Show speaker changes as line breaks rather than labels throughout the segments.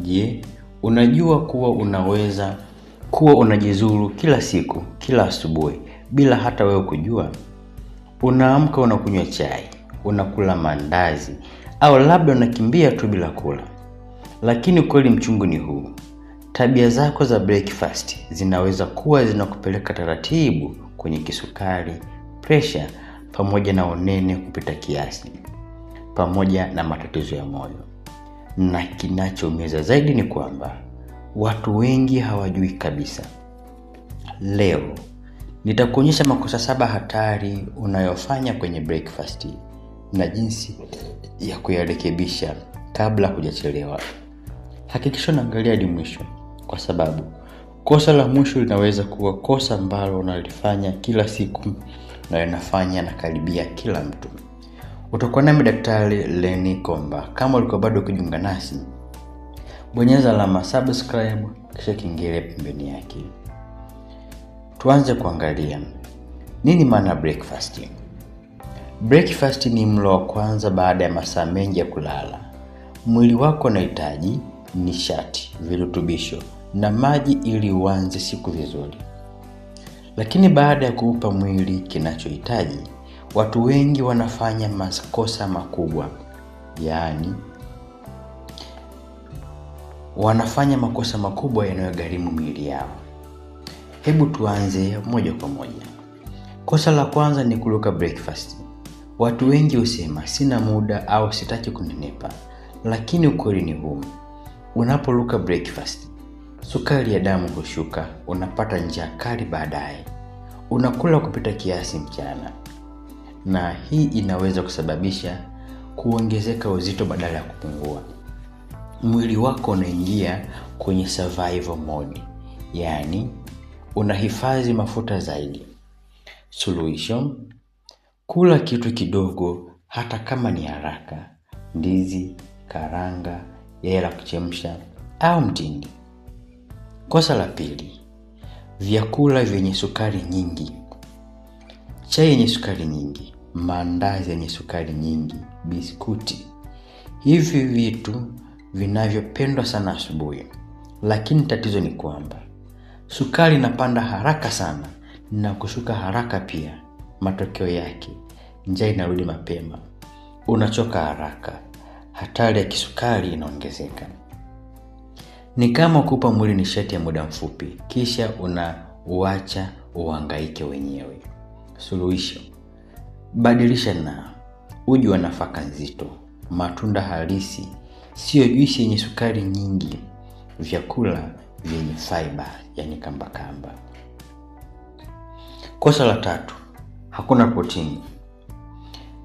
Je, unajua kuwa unaweza kuwa unajizuru kila siku, kila asubuhi bila hata wewe kujua? Unaamka unakunywa chai, unakula mandazi au labda unakimbia tu bila kula. Lakini kweli mchungu ni huu. Tabia zako za breakfast zinaweza kuwa zinakupeleka taratibu kwenye kisukari, pressure pamoja na unene kupita kiasi, pamoja na matatizo ya moyo. Na kinachoumiza zaidi ni kwamba watu wengi hawajui kabisa. Leo nitakuonyesha makosa 7 hatari unayofanya kwenye breakfast na jinsi ya kuyarekebisha kabla hujachelewa. Hakikisha unaangalia hadi mwisho, kwa sababu kosa la mwisho linaweza kuwa kosa ambalo unalifanya kila siku na linafanya na karibia kila mtu. Utakuwa nami Daktari Lenny Komba. Kama ulikuwa bado kujiunga nasi, bonyeza alama subscribe kisha kengele pembeni yake. Tuanze kuangalia nini maana breakfast. Breakfast ni mlo wa kwanza baada ya masaa mengi ya kulala. Mwili wako unahitaji nishati, virutubisho na maji ili uanze siku vizuri. Lakini baada ya kuupa mwili kinachohitaji, watu wengi wanafanya makosa makubwa. Wanafanya makosa makubwa yanayogharimu miili yao. Hebu tuanze moja kwa moja. Kosa la kwanza ni kuruka breakfast. Watu wengi husema sina muda au sitaki kunenepa. Lakini ukweli ni huu. Unaporuka breakfast, sukari ya damu hushuka, unapata njaa kali baadaye. Unakula kupita kiasi mchana. Na hii inaweza kusababisha kuongezeka uzito badala ya kupungua. Mwili wako unaingia kwenye survival mode, unahifadhi mafuta zaidi. Solution: kula kitu kidogo hata kama ni haraka. Ndizi, karanga, yai la kuchemsha au mtindi. Kosa la pili: vyakula vyenye sukari nyingi. Chai yenye sukari nyingi, mandazi yenye sukari nyingi, biskuti. Hivi vitu vinavyopendwa sana asubuhi. Lakini tatizo ni kwamba sukari inapanda haraka sana na kushuka haraka pia. Matokeo yake, njaa inarudi mapema. Unachoka haraka. Hatari ya kisukari inaongezeka. Ni kama kupa mwili nishati ya muda mfupi kisha unauacha uhangaike wenyewe. Suluhisho: badilisha na uji wa nafaka nzito, matunda halisi, sio juisi yenye sukari nyingi, vyakula vyenye fiber, kamba. Kosa la tatu: hakuna protini.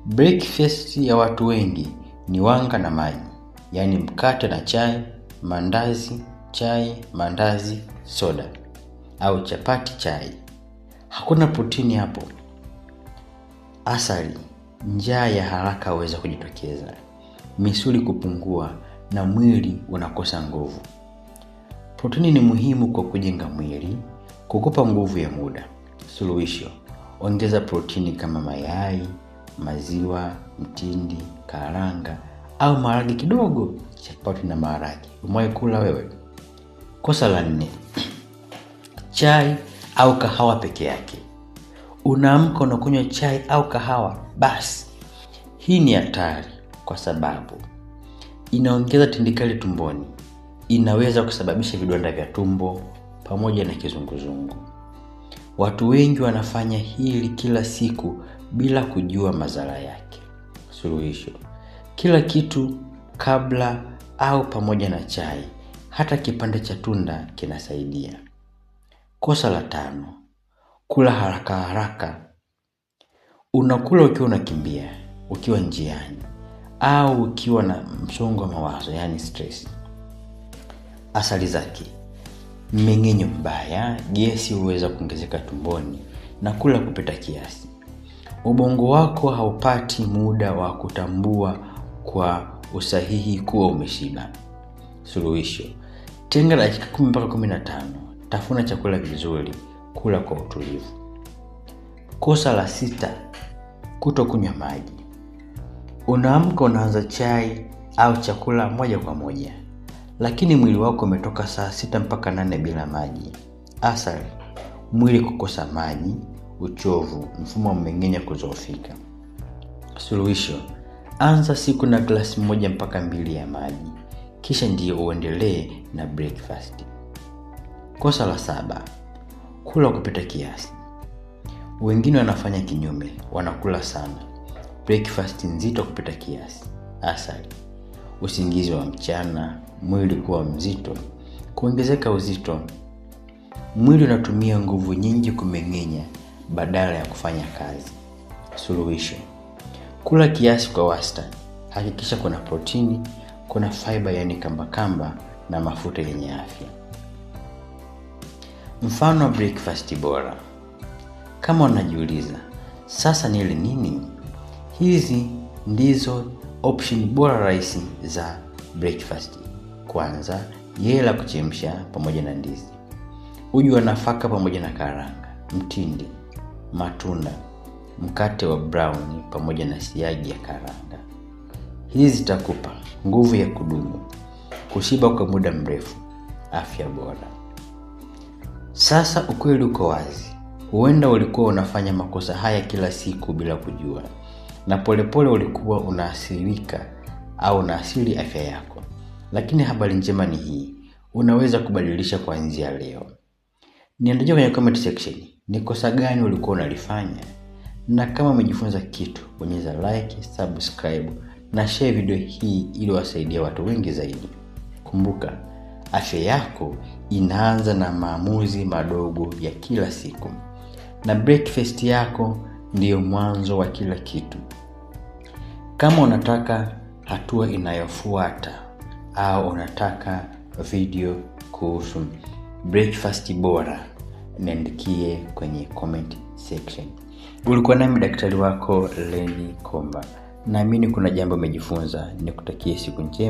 Breakfast ya watu wengi ni wanga na maji, mkate na chai, mandazi, chai, mandazi, soda au chapati, chai. Hakuna protini hapo. Asali, njaa ya haraka huweza kujitokeza, misuli kupungua na mwili unakosa nguvu. Protini ni muhimu kwa kujenga mwili, kukupa nguvu ya muda. Suluhisho: ongeza protini kama mayai, maziwa, mtindi, karanga au maharage kidogo, chapati na maharage. Umewahi kula wewe? Kosa la 4: chai au kahawa peke yake. Unaamka unakunywa chai au kahawa basi. Hii ni hatari kwa sababu inaongeza tindikali tumboni. Inaweza kusababisha vidonda vya tumbo pamoja na kizunguzungu. Watu wengi wanafanya hili kila siku bila kujua madhara yake. Suluhisho: kila kitu kabla au pamoja na chai, hata kipande cha tunda kinasaidia. Kosa la 5: kula haraka. Unakula ukiwa unakimbia, ukiwa njiani au ukiwa na msongo wa mawazo, stress. Athari zake: mmeng'enyo mbaya, gesi huweza kuongezeka tumboni na kula kupita kiasi. Ubongo wako haupati muda wa kutambua kwa usahihi kuwa umeshiba. Suluhisho: tenga dakika 10 mpaka 15. Tafuna chakula vizuri, kula kwa utulivu. Kosa la 6: kutokunywa maji. Unaamka unaanza chai au chakula moja kwa moja, lakini mwili wako umetoka saa 6 mpaka 8 bila maji. Athari: mwili kukosa maji, uchovu, mfumo wa mmeng'enyo kudhoofika. Suluhisho: anza siku na glasi 1 mpaka 2 ya maji, kisha ndiyo uendelee na breakfast. Kosa la 7: kula kupita kiasi. Wengine wanafanya kinyume, wanakula sana, breakfast nzito kupita kiasi. Athari: usingizi wa mchana, mwili kuwa mzito, kuongezeka uzito. Mwili unatumia nguvu nyingi kumeng'enya badala ya kufanya kazi. Suluhisho: kula kiasi kwa wastani. Hakikisha kuna protini, kuna fiber yani kamba na mafuta yenye afya. Mfano wa breakfast bora. Kama unajiuliza, sasa nile nini? Hizi ndizo option bora rahisi za breakfast. Kwanza, yai la kuchemsha pamoja na ndizi, uji wa nafaka pamoja na karanga, mtindi, matunda, mkate wa brown pamoja na siagi ya karanga. Hizi zitakupa nguvu ya kudumu, kushiba kwa muda mrefu, afya bora. Sasa ukweli uko wazi. Huenda ulikuwa unafanya makosa haya kila siku bila kujua, na polepole ulikuwa unaathirika au unaathiri afya yako. Lakini habari njema ni hii: unaweza kubadilisha kuanzia leo. Niandikie kwenye comment section ni kosa gani ulikuwa unalifanya, na kama umejifunza kitu, bonyeza like, subscribe na share video hii ili wasaidie watu wengi zaidi. Kumbuka, afya yako inaanza na maamuzi madogo ya kila siku, na breakfast yako ndiyo mwanzo wa kila kitu. Kama unataka hatua inayofuata au unataka video kuhusu breakfast bora, niandikie kwenye comment section. Ulikuwa nami daktari wako Lenny Komba. Naamini kuna jambo umejifunza. Nikutakie siku njema.